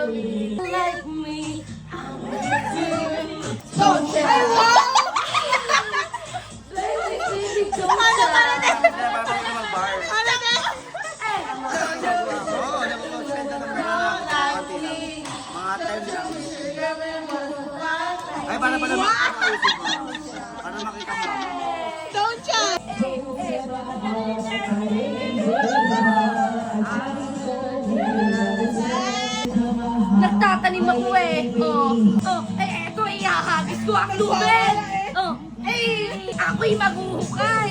Like me. Don't share. Baby, don't cry. Ay, para makita mo. Don't chat. Nagtatanim ako eh. Eto ihahagis ko ang lubid. Ako'y maghuhukay.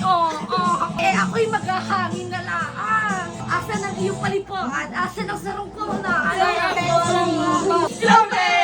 Ako'y maghahangin na laan. Asan ang iyong palipuan? Asan ang sarong ko na? Lubid!